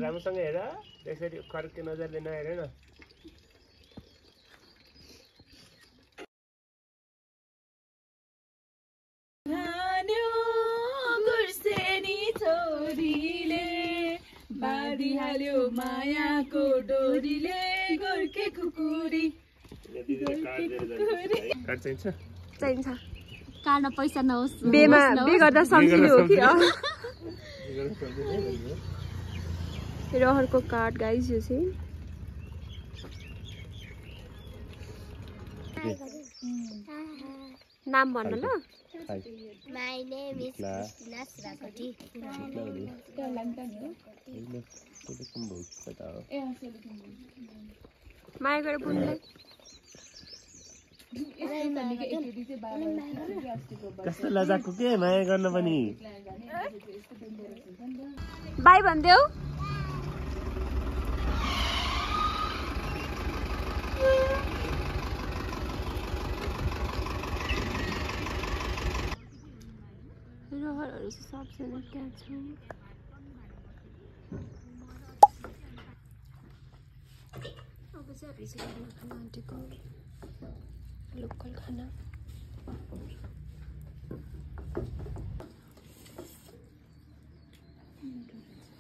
राम्रोसँग हेर त्यसरी खर्के नजरले नहेर न बाँधी हाल्यो मायाको डोरीले गोर्खे खुकुरी कार्ड चाहिन्छ काट्न पैसा नहोस् बे गर्दा सम्झिनु हो कि रहरको कार्ड गाइस यो चाहिँ नाम भन्नु ल My name is Christina Srakoti. माया गरेर बोल्नुलाई कस्तो लजाको के माया गर्न पनि बाई भन्देऊ रहरहरु सबजना त्यहाँ छ अब चाहिँ हामी चाहिँ खाना आन्टीको लोकल खाना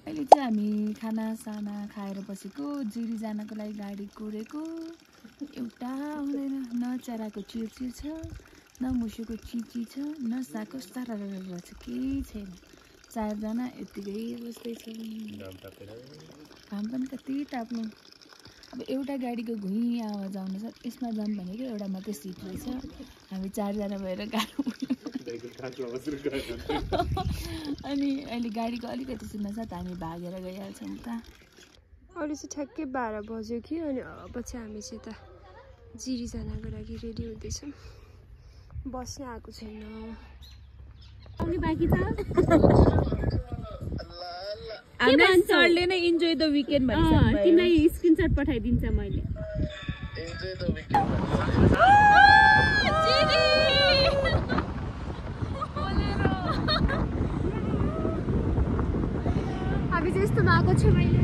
अहिले चाहिँ हामी खाना साना खाएर बसेको जिरी जानको लागि गाडी कुरेको एउटा आउँदैन न चराको चिरचिर छ न मुसुको चिची छ न साको सारा छ केही छैन चारजना यतिकै बस्दैछौँ घाम पनि कति ताप्नु अब एउटा गाडीको घुइँ आवाज आउँछ यसमा जाऊँ भनेको एउटा मात्रै सिट रहेछ हामी चारजना भएर गाह्रो अनि अहिले गाडीको अलिकति सुन्न साथ हामी भागेर गइहाल्छौँ त अहिले चाहिँ ठ्याक्कै 12 बज्यो कि अनि अब चाहिँ हामी चाहिँ त जिरी जानको लागि रेडी हुँदैछौँ बस्न आएको छैन आउने बाँकी छ हाम्रो सरले नै इन्जोय द विकेन्ड भन्छ तिमीलाई स्क्रिनशट पठाइदिन्छ मैले इन्जोय द विकेन्ड हामी चाहिँ यस्तो आएको छु मैले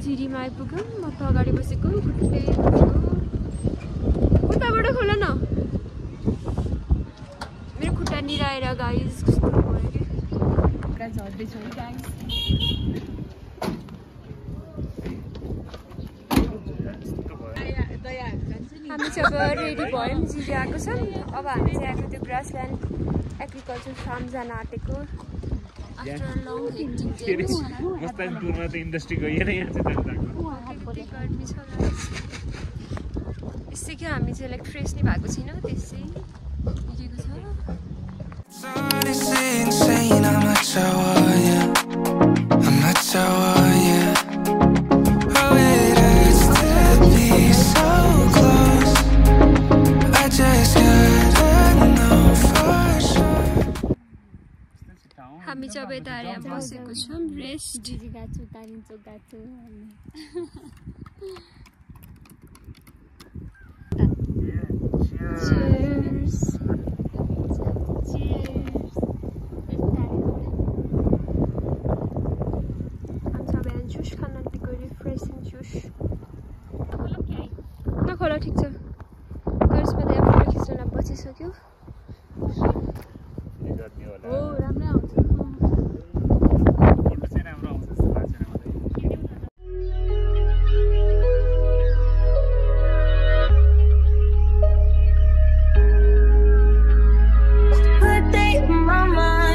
जिरीमा आइपुग्यौँ म त अगाडि बसेको खुट्टाबाट खोल न मेरो खुट्टा निराएर गाइस कस्तो भयो कि झर्दैछ गाइस हामी चाहिँ अब रेडी भयौँ जिरी आएको छ अब हामी चाहिँ आएको त्यो ग्रासल्यान्ड एग्रिकल्चर फार्म जान आँटेको मस्तानपुरमा त इन्डस्ट्री गएर यहाँ चाहिँ गर्मी छ यसै कि हामी चाहिँ लाइक फ्रेस नै भएको छैनौँ त्यसै हिँडेको छ हामी चाहिँ अब यता यहाँ बसेको छौँ rest गाछु तारिन्छ गाछु Cheers. Cheers. I'm sorry, I'm juice खाना दिएको refreshing juice. नखोला ठिक छ गर्समा त फोटो खिच्न बचिसक्यो हो राम्रै आउँछ फोटो चाहिँ राम्रो आउँछ जस्तो लाग्छ मलाई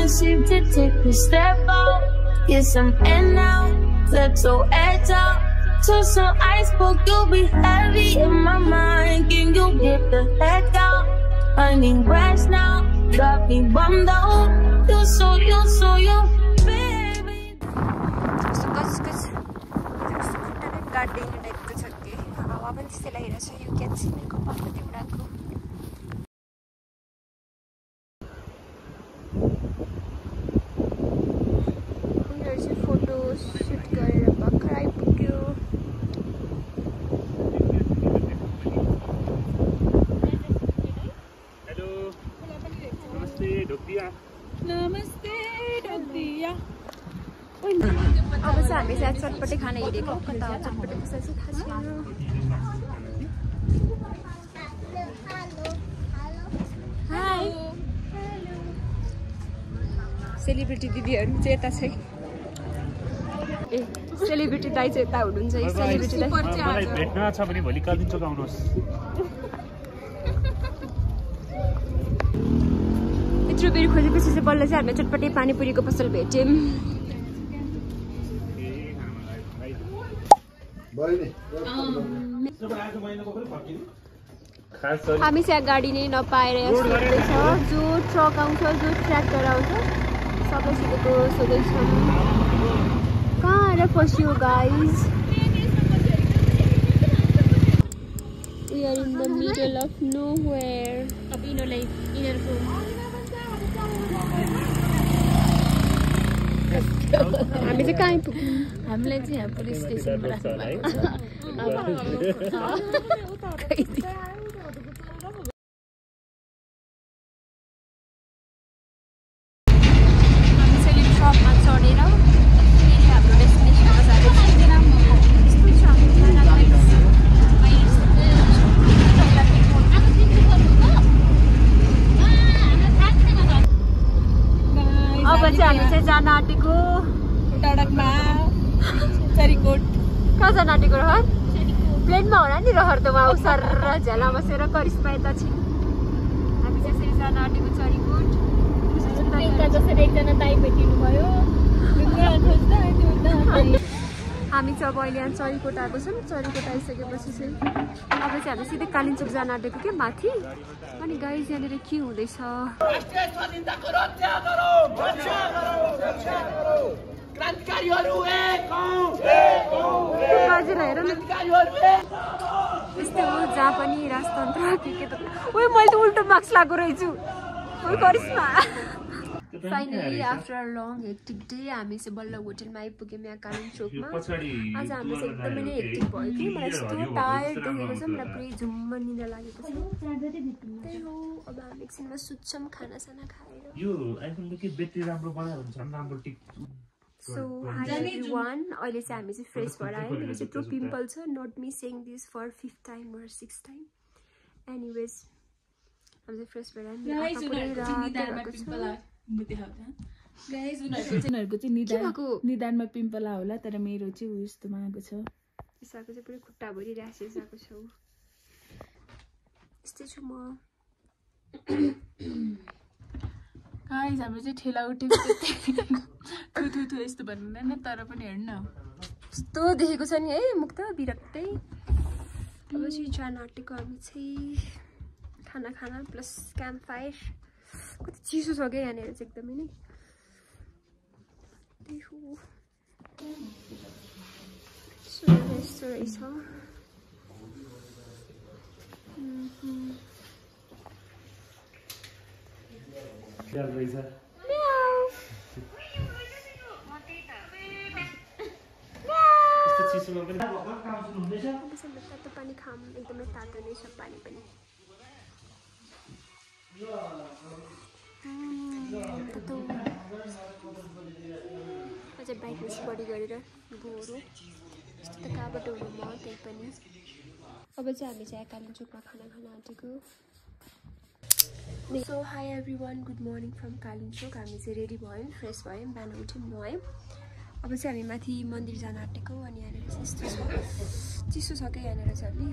seem to take a step out, get some air now, let your edge out. Took some ice, but you'll be heavy in my mind. Can you get the heck out? I need rest now. got me bummed out. You so baby. कस्तो कचकच खुट्टाले गाडिने टाइपको छ कि हावा पनि त्यस्तै लागिरहेछ you can C my कपालको देउराको उनीहरू चाहिँ फोटो सुट गरेर भर्खर आइपुग्यो हेलो नमस्ते ढोकिया नमस्ते ढोकिया अब चाहिँ हामी चाहिँ चटपटे खाना हिँडेको कता हो चटपटे कसरी चाहिँ थाहा छैन हाई सेलिब्रिटी दिदीहरू चाहिँ यता छ ए सेलिब्रिटी दाइ चाहिँ यता हुनुहुन्छ सेलिब्रिटी दाइ मलाई भेट्न छ भने भोलि कालिम्पोङ आउनुहोस् यत्रो बेर खोजेपछि चाहिँ बल्ल चाहिँ हामी चटपटे पानीपुरीको पसल भेट्यौँ हामी चाहिँ गाडी नै नपाएर सोध्दैछ जो ट्रक आउँछ जो ट्र्याक्टर आउँछ सबैसितको सोध्दैछौँ कहाँ आएर फस्यो guys we are in the middle of nowhere अब यिनीहरूलाई यिनीहरूको हामी चाहिँ कहाँ आइपुग्यौँ हामीलाई चाहिँ यहाँ पुलिस स्टेसनमा राख्नु भएको छ जान आँटेको सडकमा चरीकोट कहाँ जान आँटेको रहर प्लेनमा होला नि रहर त उहाँ उसर झ्याला बसेर करिस्मा यता छि हामी चाहिँ यसरी जान आँटेको चरीकोट जसरी एकजना दाइ भेटिनु भयो हामी चाहिँ अब अहिले यहाँ चरीकोट आएको छौँ चरीकोट आइसकेपछि चाहिँ अब चाहिँ हामी सिधै कालिम्पोङ जान आँटेको के माथि अनि गाइज यहाँनिर के हुँदैछ यस्तो हो जहाँ पनि राजतन्त्र के त ओइ मैले त उल्टो मार्क्स लगाएको रहेछु ओइ Karishma finally after long hectic day हामी चाहिँ बल्ल होटलमा आइपुग्यौँ यहाँ कालिम्पोङमा आज हाम्रो चाहिँ एकदमै नै हेक्टिक भयो कि मलाई यस्तो टायर्ड देखेको छ मलाई पुरै झुम्म निद्रा लागेको छ त्यही हो अब हामी एकछिनमा सुत्छौँ खानासाना खाएर यो आइफोनको के ब्याट्री राम्रो बनायो भने झन् राम्रो टिक्छ सो हाई एभ्रीवान अहिले चाहिँ हामी चाहिँ फ्रेस भएर आयौँ मेरो चाहिँ यत्रो पिम्पल छ not me saying this for 5th time or 6th time anyways हामी चाहिँ फ्रेस भएर उनीहरूको चाहिँ निदानमा पिम्पल होला तर मेरो चाहिँ उ यस्तोमा आएको छ यस्तो चाहिँ पुरै खुट्टाभरि ऱ्यासेस आएको छ यस्तै छु म गाइस हाम्रो चाहिँ ठेला उठेको थु थु यस्तो भन्दैन तर पनि हेर्न यस्तो देखेको छ नि है मुख त बिरक्तै अब चाहिँ जान आँटेको हामी चाहिँ खाना प्लस क्याम्प फायर कति चिसो छ क्या यहाँनिर चाहिँ एकदमै नै त्यही हो यस्तो रहेछ तातो पानी खाम एकदमै तातो नै छ पानी पनि अझ ब्राइटनेस बढी गरेर गोरो यस्तो त कहाँबाट हुनु म त्यही पनि अब चाहिँ हामी चाहिँ कालिम्पोङमा खाना खान आँटेको so high everyone good morning from Kalimpong हामी चाहिँ रेडी भयौँ फ्रेस भयौँ बिहान उठ्यौँ नुहायौँ अब चाहिँ हामी माथि मन्दिर जान आँटेको अनि यहाँनिर चाहिँ यस्तो छ चिसो छ क्या यहाँनिर चाहिँ अलि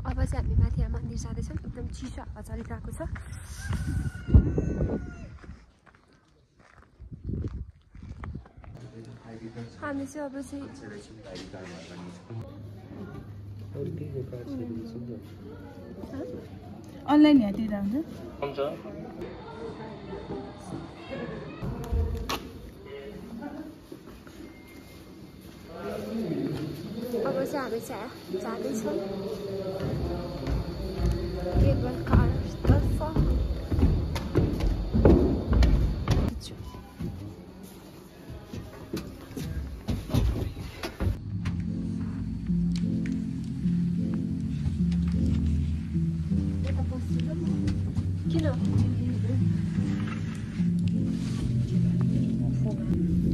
अब चाहिँ हामी माथि यहाँ मन्दिर जाँदैछौँ एकदम चिसो हावा चलिरहेको छ हामी चाहिँ अब चाहिँ अनलाइन हेर्दिँदा हुन्छ अब चाहिँ हामी चाहिँ जाँदैछौँ केबल कारतर्फ किन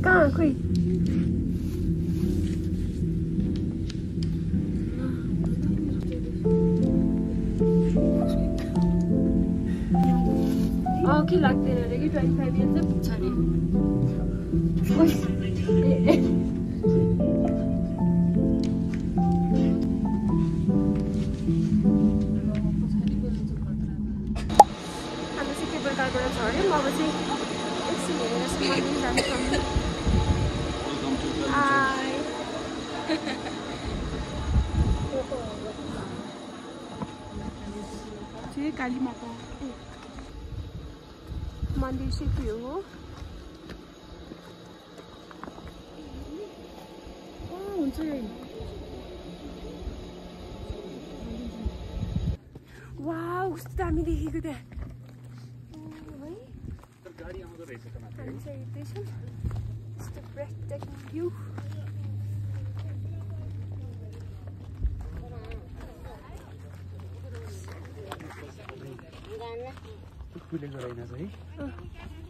कहाँ खोइ के लाग्दैन अरे कि 25 इयर्स चाहिँ पुग्छ अरे हामी चाहिँ केबल कारबाट झऱ्यौँ अब चाहिँ एकछिन हेरेर मन्दिर जान्छौँ काली माता मन्दिर चाहिँ त्यो हो हुन्छ वाउ कस्तो दामी देखेको त्यहाँ गाडी आउँदो रहेछ त माथि हामी चाहिँ हेर्दैछौँ यस्तो ब्रेथटेकिङ भ्यू फुलेको रहेनछ है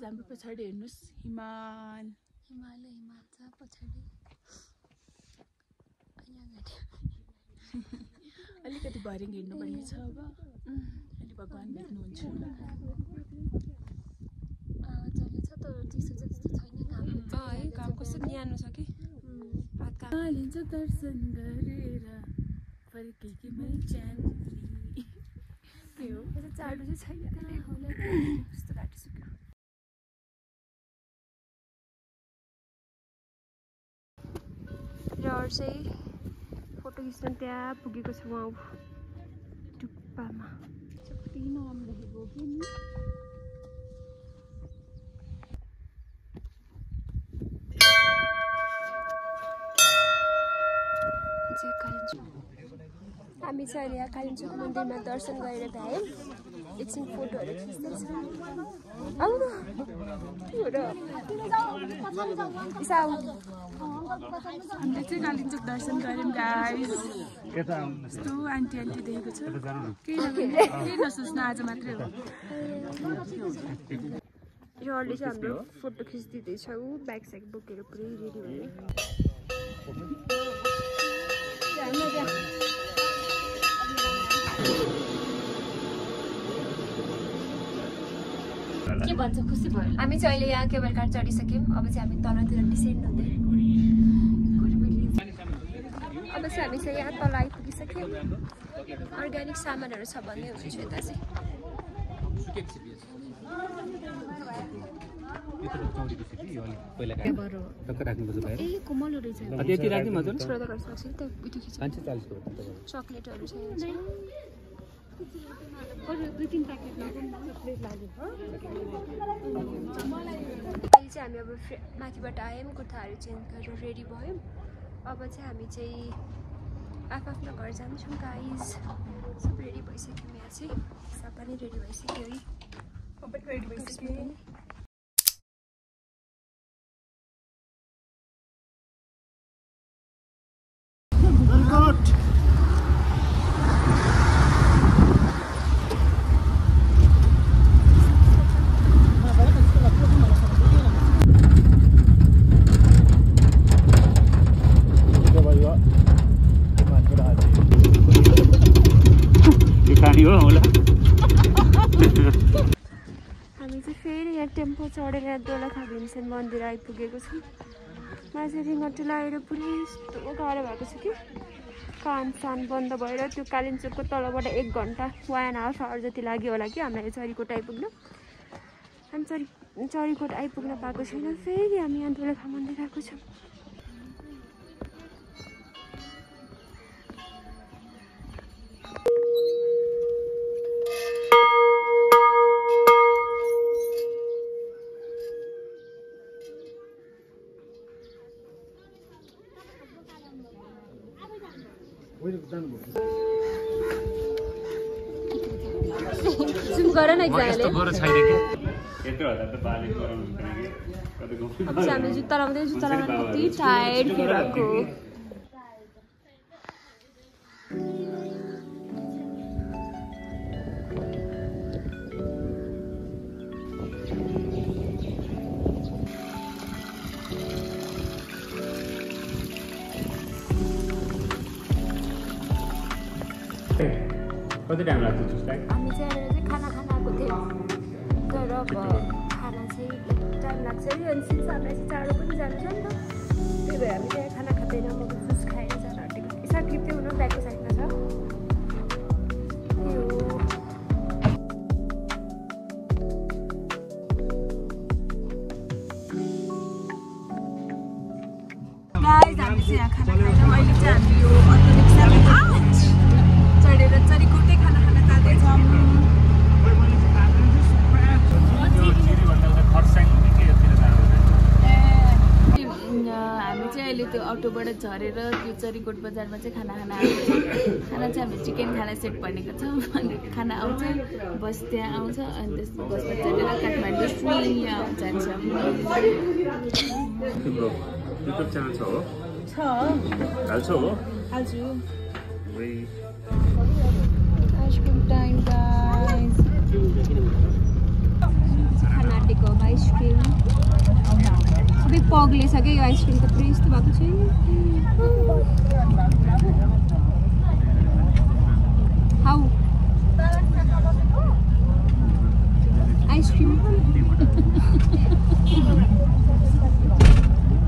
हाम्रो पछाडि हेर्नुहोस् हिमाल छ पछाडि अलिकति भरिङ हिँड्नुपर्ने छ अब अलि भगवान् भेट्नुहुन्छ काम कस्तो न्यानो छ कि लिन्छ दर्शन गरेर फर्केकीमै च्यान्द्री के हो चाडो चाहिँ छैन कस्तो काटिसक्यो र चाहिँ फोटो खिच्न त्यहाँ पुगेको छ उहाँ टुप्पामा नाम लेखेको कि हामी चाहिँ अहिले यहाँ कालिम्पोङ मन्दिरमा दर्शन गरेर भ्यायौँ एकछिन फोटोहरू खिच्दैछौँ हामीले चाहिँ कालिम्पोङ दर्शन गऱ्यौँ गाइस यस्तो आन्टी देखेको छ केही नसोच्नु आज मात्रै हो यो अहिले चाहिँ हाम्रो फोटो खिचिदिँदैछौँ ब्याग स्याग बोकेर पुरै रेडी भयो के भन्छ खुसी भयो हामी चाहिँ अहिले यहाँ केबल कार चढिसक्यौँ अब चाहिँ हामी तलतिर डिसेन्ड हुँदै अब चाहिँ हामी चाहिँ यहाँ तल आइपुगिसक्यौँ अर्ग्यानिक सामानहरू छ भन्ने हुन्छु यता चाहिँ चकलेटहरू छ अहिले चाहिँ हामी अब माथिबाट आयौँ कुर्ताहरू चेन्ज गरेर रेडी भयौँ अब चाहिँ हामी चाहिँ आफ्नो घर जान्छौँ गाइस सब रेडी भइसक्यौँ यहाँ चाहिँ सबै नै रेडी भइसक्यो है रेडी भइसक्यो यहाँ टेम्पो चढेर दोलखा भीमसेन मन्दिर आइपुगेको छ। मलाई चाहिँ रिङ्गटी लगाएर पुरै यस्तो गाह्रो भएको छ कि कान सान बन्द भएर त्यो कालिम्पोङको तलबाट 1 घन्टा 1.5 आवर जति लाग्यो होला कि हामीलाई चरीकोट आइपुग्न। हामी चरीकोट आइपुग्न पाएको छैन, फेरि हामी यहाँ दोलखा मन्दिर आएको छौँ। जुम गर न एकजनाले। अब चाहिँ हामीले जुत्ता लगाउँदै कति टायर्ड फिल भएको। कति टाइम लाग्छ जसलाई? हामी चाहिँ यहाँनिर खाना खान आएको थियौँ, तर अब खाना चाहिँ टाइम लाग्छ अरे। अनि सिन्स हामीलाई चाहिँ चाँडो पनि जानु छ नि त, त्यही भएर हामी चाहिँ खाना खाँदैन, म जुस खाएर जान आँटेको। इसा कृत्य हुनु ब्याकको साइडमा छ। गाइस हामी चाहिँ यहाँ खाना खान्छौँ। अहिले चाहिँ हामी यो अटो रिक्सामा चढेर चरीकोटै खाना खान जाँदैछौँ। हामी चाहिँ अहिले त्यो अटोबाट झरेर त्यो चरीकोट बजारमा चाहिँ खाना खान आएको छौँ। खाना चाहिँ हामी चिकन खाना सेट भनेको छौँ। अनि खाना आउँछ, बस त्यहाँ आउँछ, अनि त्यस बसमा चढेर काठमाडौँ यहाँ जान्छौँ। युट्युब च्यानल छ हो? छ, हाल्छौ हो? हाल्छु। Ice cream time guys. खाना आँटेको अब आइसक्रिम सबै पग्लिसक्यो। यो आइसक्रिम त पुरै यस्तो भएको छ। हाउ आइसक्रिम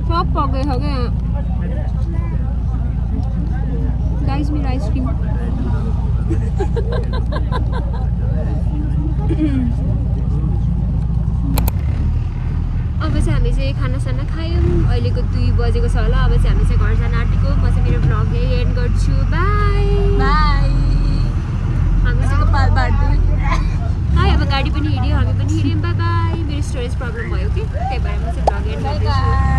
सब पगेको क्या गाइस मेरो आइसक्रिम। अब चाहिँ हामी चाहिँ खानासाना खायौँ। अहिलेको 2 बजेको छ होला। अब चाहिँ हामी चाहिँ घर जान आँटेको। म चाहिँ मेरो भ्लग यही एन्ड गर्छु। By by. हामी चाहिँ कपाल बाट्दै हाई। अब गाडी पनि हिँड्यो, हामी पनि हिँड्यौँ। By by. मेरो स्टोरेज प्रब्लम भयो कि, त्यही भएर म चाहिँ भ्लग एन्ड गर्दैछु।